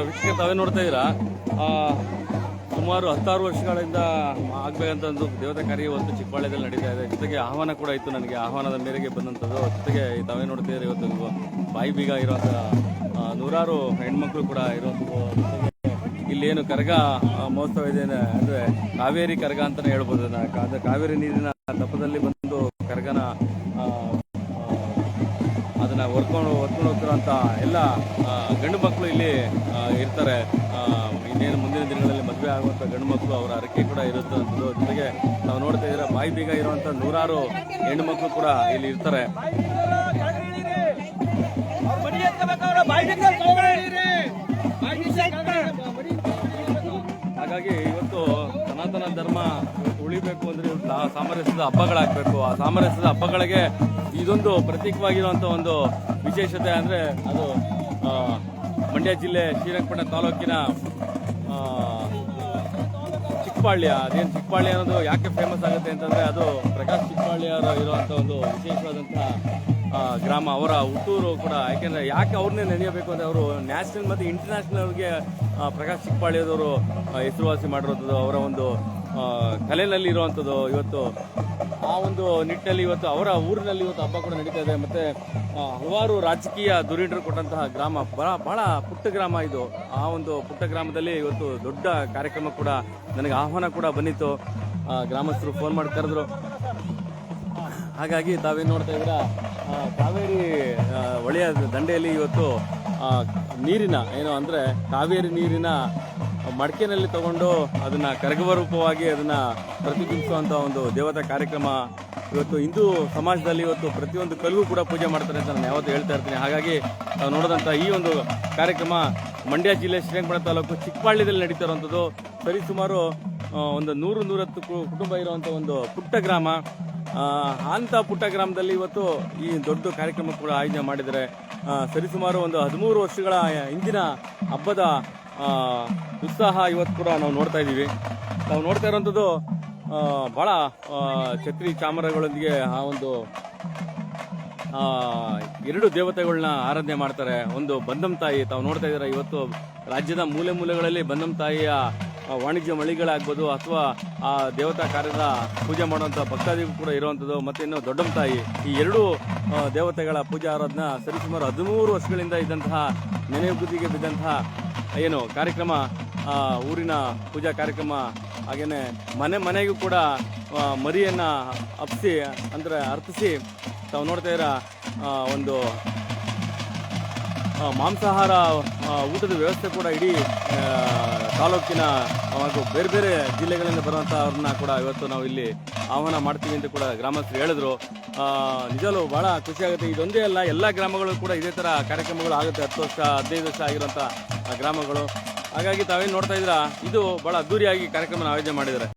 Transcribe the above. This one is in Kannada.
ವೀಕ್ಷಕ ತಾವೇ ನೋಡ್ತಾ ಇದ್ದೀರಾ, ಸುಮಾರು 16 ವರ್ಷಗಳಿಂದ ಆಗ್ಬೇಕಂತ ಒಂದು ದೇವತಾ ಕಾರ್ಯ ಇವತ್ತು ಚಿಕ್ಕಬಳ್ಳಾದಲ್ಲಿ ನಡೀತಾ ಇದೆ. ಜೊತೆಗೆ ಆಹ್ವಾನ ಕೂಡ ಇತ್ತು, ನನಗೆ ಆಹ್ವಾನದ ಮೇರೆಗೆ ಬಂದಂಥದ್ದು. ಜೊತೆಗೆ ತಾವೇ ನೋಡ್ತಾ ಇದ್ದಾರೆ, ಇವತ್ತು ಬಾಯಿ ಬೀಗ ಇರುವಂಥ ನೂರಾರು ಹೆಣ್ಮಕ್ಳು ಕೂಡ ಇರುವಂಥದ್ದು. ಇಲ್ಲೇನು ಕರಗ ಮಹೋತ್ಸವ ಇದೆ ಅಂದರೆ ಕಾವೇರಿ ಕರಗ ಅಂತಲೇ ಹೇಳ್ಬೋದು. ಕಾವೇರಿ ನೀರಿನ ತಪ್ಪದಲ್ಲಿ ಬಂದು ಕರಗನ ಅದನ್ನ ಹೊರ್ಕೊಂಡು ಹೋಗ್ತಿರುವಂಥ ಎಲ್ಲ ಗಂಡು ಮಕ್ಕಳು ಇಲ್ಲಿ ಇರ್ತಾರೆ. ಇನ್ನೇನು ಮುಂದಿನ ದಿನಗಳಲ್ಲಿ ಮದುವೆ ಆಗುವಂಥ ಗಂಡು ಮಕ್ಕಳು ಅವರ ಅರಕೆ ಕೂಡ ಇರುತ್ತಂಥದ್ದು. ಜೊತೆಗೆ ನಾವು ನೋಡ್ತಾ ಇದ್ದೀರಾ, ಬಾಯಿ ಬೀಗ ಇರುವಂಥ ನೂರಾರು ಹೆಣ್ಣು ಮಕ್ಕಳು ಕೂಡ ಇಲ್ಲಿ ಇರ್ತಾರೆ. ಹಾಗಾಗಿ ಇವತ್ತು ಸನಾತನ ಧರ್ಮ ಉಳಿಬೇಕು ಅಂದ್ರೆ ಸಾಮರಸ್ಯದ ಹಬ್ಬಗಳಾಗಬೇಕು. ಆ ಸಾಮರಸ್ಯದ ಹಬ್ಬಗಳಿಗೆ ಇದೊಂದು ಪ್ರತೀಕವಾಗಿರುವಂಥ ಒಂದು ವಿಶೇಷತೆ ಅಂದರೆ ಅದು ಮಂಡ್ಯ ಜಿಲ್ಲೆ ಶ್ರೀರಂಗಪಟ್ಟಣ ತಾಲೂಕಿನ ಚಿಕ್ಕಪಾಳ್ಯ. ಅದೇನು ಚಿಕ್ಕಪಾಳ್ಯ ಅನ್ನೋದು ಯಾಕೆ ಫೇಮಸ್ ಆಗುತ್ತೆ ಅಂತಂದರೆ, ಅದು ಪ್ರಕಾಶ್ ಚಿಕ್ಕಪಾಳ್ಯರು ಇರುವಂಥ ಒಂದು ವಿಶೇಷವಾದಂಥ ಗ್ರಾಮ. ಅವರ ಹುಟ್ಟೂರು ಕೂಡ. ಯಾಕೆ ಅವ್ರನ್ನೇ ನೆನೆಯಬೇಕು ಅಂದರೆ, ಅವರು ನ್ಯಾಷನಲ್ ಮತ್ತು ಇಂಟರ್ನ್ಯಾಷನಲ್ಗೆ ಪ್ರಕಾಶ್ ಚಿಕ್ಕಪಾಳ್ಯದವರು ಹೆಸರುವಾಸಿ ಮಾಡಿರೋದು ಅವರ ಒಂದು ಕಲೆಯಲ್ಲಿ ಇರುವಂಥದ್ದು. ಇವತ್ತು ಆ ಒಂದು ನಿಟ್ಟಿನಲ್ಲಿ ಇವತ್ತು ಅವರ ಊರಿನಲ್ಲಿ ಇವತ್ತು ಹಬ್ಬ ಕೂಡ ನಡೀತಾ ಇದೆ. ಮತ್ತು ಹಲವಾರು ರಾಜಕೀಯ ಧುರೀಣರು ಕೊಟ್ಟಂತಹ ಗ್ರಾಮ, ಬಹಳ ಪುಟ್ಟ ಗ್ರಾಮ ಇದು. ಆ ಒಂದು ಪುಟ್ಟ ಗ್ರಾಮದಲ್ಲಿ ಇವತ್ತು ದೊಡ್ಡ ಕಾರ್ಯಕ್ರಮ ಕೂಡ ನನಗೆ ಆಹ್ವಾನ ಕೂಡ ಬಂದಿತ್ತು. ಗ್ರಾಮಸ್ಥರು ಫೋನ್ ಮಾಡಿ ಕರೆದ್ರು. ಹಾಗಾಗಿ ತಾವೇನು ನೋಡ್ತಾ ಇದ್ದೀರಾ, ಕಾವೇರಿ ಹೊಳೆಯ ದಂಡೆಯಲ್ಲಿ ಇವತ್ತು ನೀರಿನ ಏನು ಅಂದರೆ ಕಾವೇರಿ ನೀರಿನ ಮಡಕೆನಲ್ಲಿ ತಗೊಂಡು ಅದನ್ನು ಕರಗವ ರೂಪವಾಗಿ ಅದನ್ನು ಪ್ರತಿಬಿಂಬಿಸುವಂಥ ಒಂದು ದೇವತಾ ಕಾರ್ಯಕ್ರಮ ಇವತ್ತು ಹಿಂದೂ ಸಮಾಜದಲ್ಲಿ ಇವತ್ತು ಪ್ರತಿಯೊಂದು ಕಲ್ಗೂ ಕೂಡ ಪೂಜೆ ಮಾಡ್ತಾರೆ ಅಂತ ನಾನು ಯಾವತ್ತೂ ಹೇಳ್ತಾ ಇರ್ತೀನಿ. ಹಾಗಾಗಿ ನಾವು ನೋಡಿದಂಥ ಈ ಒಂದು ಕಾರ್ಯಕ್ರಮ ಮಂಡ್ಯ ಜಿಲ್ಲೆ ಶ್ರೀರಂಗಪಟ್ಟಣ ತಾಲೂಕು ಚಿಕ್ಕಪಾಳ್ಯದಲ್ಲಿ ನಡೀತಾ ಇರುವಂಥದ್ದು. ಸರಿಸುಮಾರು ಒಂದು 100-110 ಕುಟುಂಬ ಇರುವಂಥ ಒಂದು ಪುಟ್ಟ ಗ್ರಾಮ. ಅಂಥ ಪುಟ್ಟ ಗ್ರಾಮದಲ್ಲಿ ಇವತ್ತು ಈ ದೊಡ್ಡ ಕಾರ್ಯಕ್ರಮ ಕೂಡ ಆಯೋಜನೆ ಮಾಡಿದ್ದಾರೆ. ಸರಿಸುಮಾರು ಒಂದು 13 ವರ್ಷಗಳ ಹಿಂದಿನ ಹಬ್ಬದ ಉತ್ಸಾಹ ಇವತ್ತು ಕೂಡ ನಾವು ನೋಡ್ತಾ ಇದ್ದೀವಿ. ನಾವು ನೋಡ್ತಾ ಇರುವಂಥದ್ದು ಭಾಳ ಛತ್ರಿ ಚಾಮರಗಳೊಂದಿಗೆ ಆ ಒಂದು 2 ದೇವತೆಗಳನ್ನ ಆರಾಧನೆ ಮಾಡ್ತಾರೆ. ಒಂದು ಬಂದಂ ತಾಯಿ. ತಾವು ನೋಡ್ತಾ ಇದ್ದೀರಾ, ಇವತ್ತು ರಾಜ್ಯದ ಮೂಲೆ ಮೂಲೆಗಳಲ್ಲಿ ಬಂದಂ ತಾಯಿಯ ವಾಣಿಜ್ಯ ಮಳಿಗಳಾಗ್ಬೋದು ಅಥವಾ ಆ ದೇವತಾ ಕಾರ್ಯದ ಪೂಜೆ ಮಾಡುವಂಥ ಭಕ್ತಾದಿಗಳು ಕೂಡ ಇರುವಂಥದ್ದು. ಮತ್ತು ಇನ್ನು ದೊಡ್ಡಮ್ಮ ತಾಯಿ, ಈ 2 ದೇವತೆಗಳ ಪೂಜಾ ಆರಾಧನೆ ಸರಿಸುಮಾರು 13 ವರ್ಷಗಳಿಂದ ಇದ್ದಂತಹ ನೆನೆಗುದಿಗೆ ಬಿದ್ದಂತಹ ಏನು ಕಾರ್ಯಕ್ರಮ, ಊರಿನ ಪೂಜಾ ಕಾರ್ಯಕ್ರಮ. ಹಾಗೆಯೇ ಮನೆಗೂ ಕೂಡ ಮರಿಯನ್ನು ಅರ್ಪಿಸಿ ತಾವು ನೋಡ್ತಾ ಇದ್ದೀರಾ, ಒಂದು ಮಾಂಸಾಹಾರ ಊಟದ ವ್ಯವಸ್ಥೆ ಕೂಡ ಇಡೀ ತಾಲೂಕಿನ ಹಾಗೂ ಬೇರೆ ಬೇರೆ ಜಿಲ್ಲೆಗಳಿಂದ ಬರುವಂಥ ಅವ್ರನ್ನ ಕೂಡ ಇವತ್ತು ನಾವು ಇಲ್ಲಿ ಆಹ್ವಾನ ಮಾಡ್ತೀವಿ ಅಂತ ಕೂಡ ಗ್ರಾಮಸ್ಥರು ಹೇಳಿದ್ರು. ನಿಜವೂ ಭಾಳ ಖುಷಿಯಾಗುತ್ತೆ. ಇದೊಂದೇ ಅಲ್ಲ, ಎಲ್ಲ ಗ್ರಾಮಗಳು ಕೂಡ ಇದೇ ಥರ ಕಾರ್ಯಕ್ರಮಗಳು ಆಗುತ್ತೆ. 10 ವರ್ಷ 15 ವರ್ಷ ಆಗಿರುವಂಥ ಗ್ರಾಮಗಳು. ಹಾಗಾಗಿ ತಾವೇನು ನೋಡ್ತಾ ಇದ್ದೀರಾ, ಇದು ಭಾಳ ಅದ್ದೂರಿಯಾಗಿ ಕಾರ್ಯಕ್ರಮ ಆಯೋಜನೆ ಮಾಡಿದ್ದಾರೆ.